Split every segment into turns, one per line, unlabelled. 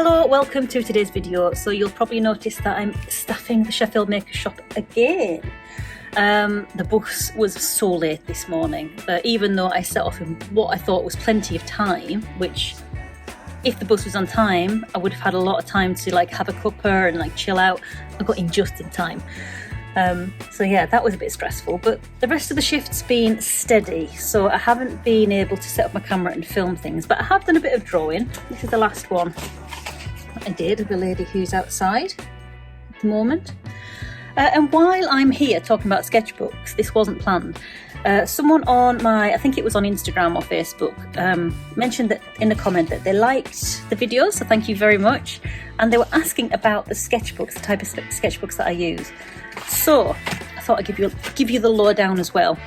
Hello, welcome to today's video. So you'll probably notice that I'm staffing the Sheffield Maker Shop again. The bus was so late this morning, even though I set off in what I thought was plenty of time, which if the bus was on time, I would have had a lot of time to have a cuppa and chill out. I got in just in time. So yeah, that was a bit stressful, but the rest of the shift's been steady, so I haven't been able to set up my camera and film things, but I have done a bit of drawing. This is the last one I did of the lady who's outside at the moment. And while I'm here talking about sketchbooks, this wasn't planned. Someone on I think it was on Instagram or Facebook, mentioned that in a comment that they liked the videos, so thank you very much. And they were asking about the sketchbooks, the type of sketchbooks that I use. So I thought I'd give you the lowdown as well.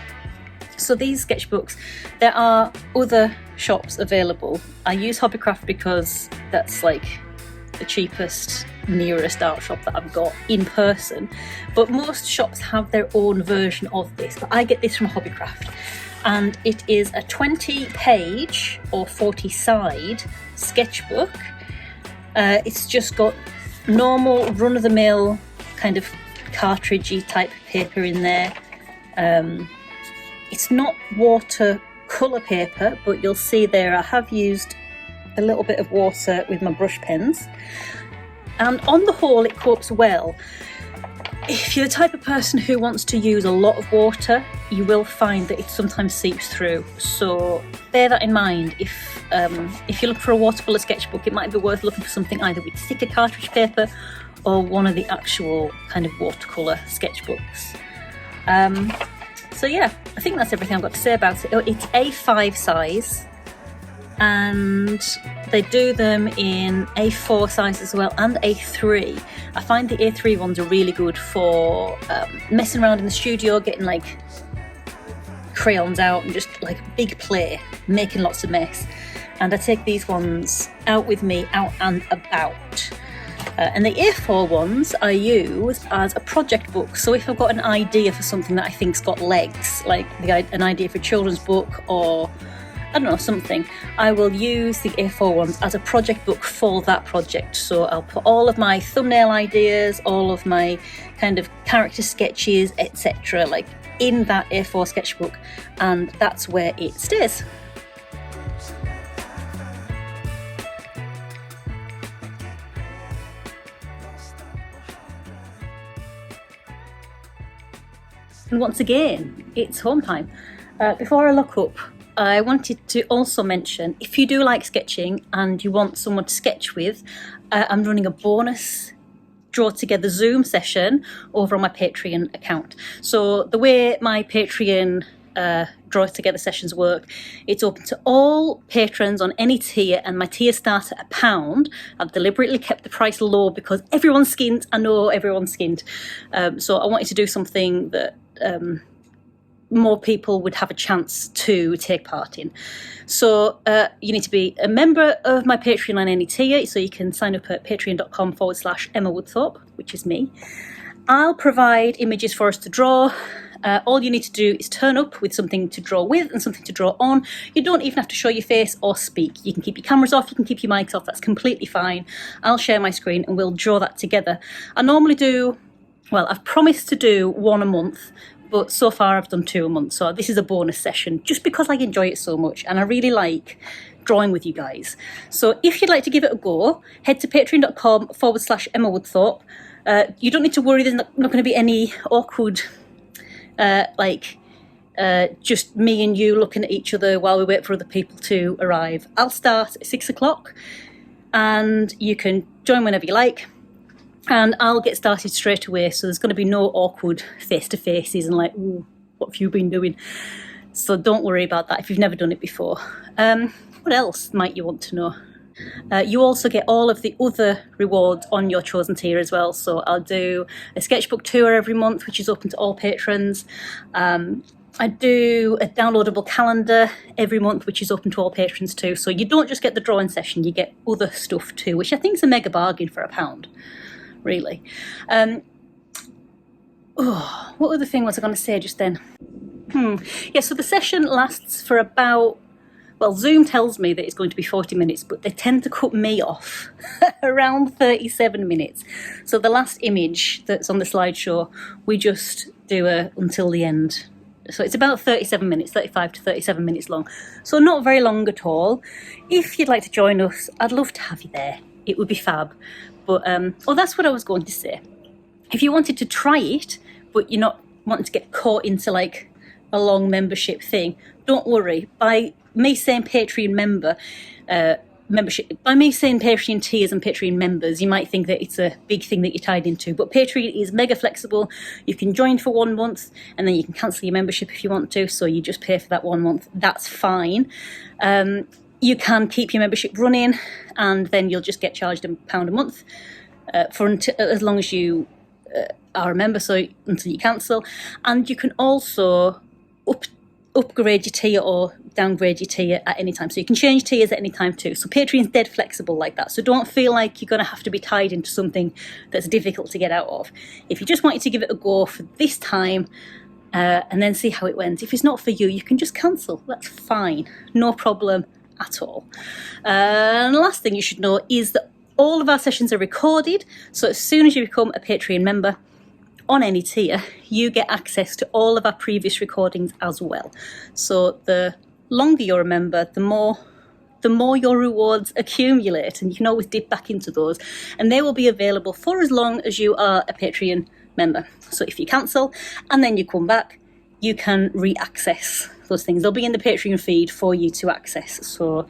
So these sketchbooks, there are other shops available. I use Hobbycraft because that's the cheapest, nearest art shop that I've got in person, but most shops have their own version of this, but I get this from Hobbycraft, and it is a 20-page or 40-side sketchbook. It's just got normal run-of-the-mill kind of cartridgey type paper in there. It's not watercolour paper, but you'll see there I have used a little bit of water with my brush pens, and on the whole it copes well. If you're the type of person who wants to use a lot of water, you will find that it sometimes seeps through, so bear that in mind. If you look for a watercolour sketchbook, it might be worth looking for something either with thicker cartridge paper or one of the actual kind of watercolour sketchbooks. So yeah, I think that's everything I've got to say about it. It's A5 size, and they do them in A4 size as well, and A3. I find the A3 ones are really good for messing around in the studio, getting crayons out and just big play, making lots of mess. And I take these ones out with me, out and about. And the A4 ones I use as a project book. So if I've got an idea for something that I think's got legs, an idea for a children's book or I don't know, something, I will use the A4 ones as a project book for that project. So I'll put all of my thumbnail ideas, all of my kind of character sketches, etc. in that A4 sketchbook, and that's where it stays. And once again, it's home time. Before I look up, I wanted to also mention, if you do like sketching and you want someone to sketch with, I'm running a bonus draw together Zoom session over on my Patreon account. So the way my Patreon draw together sessions work, it's open to all patrons on any tier, and my tier start at £1. I've deliberately kept the price low because everyone's skinned. I know everyone's skinned. So I wanted to do something that more people would have a chance to take part in. So you need to be a member of my Patreon on any tier, so you can sign up at patreon.com/Emma Woodthorpe, which is me. I'll provide images for us to draw. All you need to do is turn up with something to draw with and something to draw on. You don't even have to show your face or speak. You can keep your cameras off, you can keep your mics off, that's completely fine. I'll share my screen and we'll draw that together. I normally do, I've promised to do one a month, but so far I've done 2 a month, so this is a bonus session just because I enjoy it so much and I really like drawing with you guys. So if you'd like to give it a go, head to patreon.com/Emma Woodthorpe. You don't need to worry, there's not going to be any awkward, just me and you looking at each other while we wait for other people to arrive. I'll start at 6 o'clock and you can join whenever you like. And I'll get started straight away, so there's going to be no awkward face-to-faces and ooh, what have you been doing? So don't worry about that if you've never done it before. What else might you want to know? You also get all of the other rewards on your chosen tier as well. So I'll do a sketchbook tour every month, which is open to all patrons. I do a downloadable calendar every month, which is open to all patrons too. So you don't just get the drawing session, you get other stuff too, which I think is a mega bargain for £1. Really. What other thing was I going to say just then? Yeah, so the session lasts for about Well, Zoom tells me that it's going to be 40 minutes, but they tend to cut me off around 37 minutes. So the last image that's on the slideshow, we just do until the end. So it's about 37 minutes, 35 to 37 minutes long. So not very long at all. If you'd like to join us, I'd love to have you there. It would be fab. But, that's what I was going to say. If you wanted to try it, but you're not wanting to get caught into like a long membership thing, don't worry. By me saying Patreon membership, by me saying Patreon tiers and Patreon members, you might think that it's a big thing that you're tied into, but Patreon is mega flexible. You can join for 1 month and then you can cancel your membership if you want to, so you just pay for that 1 month. That's fine. You can keep your membership running and then you'll just get charged £1 a month as long as you are a member, so until you cancel. And you can also upgrade your tier or downgrade your tier at any time. So you can change tiers at any time too. So Patreon's dead flexible like that. So don't feel like you're going to have to be tied into something that's difficult to get out of. If you just wanted to give it a go for this time and then see how it went, if it's not for you, you can just cancel. That's fine. No problem at all. And the last thing you should know is that all of our sessions are recorded. So as soon as you become a Patreon member, on any tier, you get access to all of our previous recordings as well. So the longer you're a member, the more your rewards accumulate, and you can always dip back into those, and they will be available for as long as you are a Patreon member. So if you cancel and then you come back, you can re-access those things. They'll be in the Patreon feed for you to access. So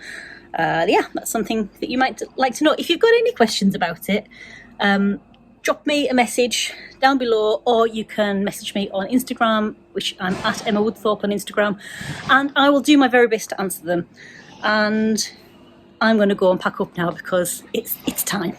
that's something that you might like to know. If you've got any questions about it, drop me a message down below, or you can message me on Instagram, which I'm at Emma Woodthorpe on Instagram, and I will do my very best to answer them. And I'm going to go and pack up now because it's time.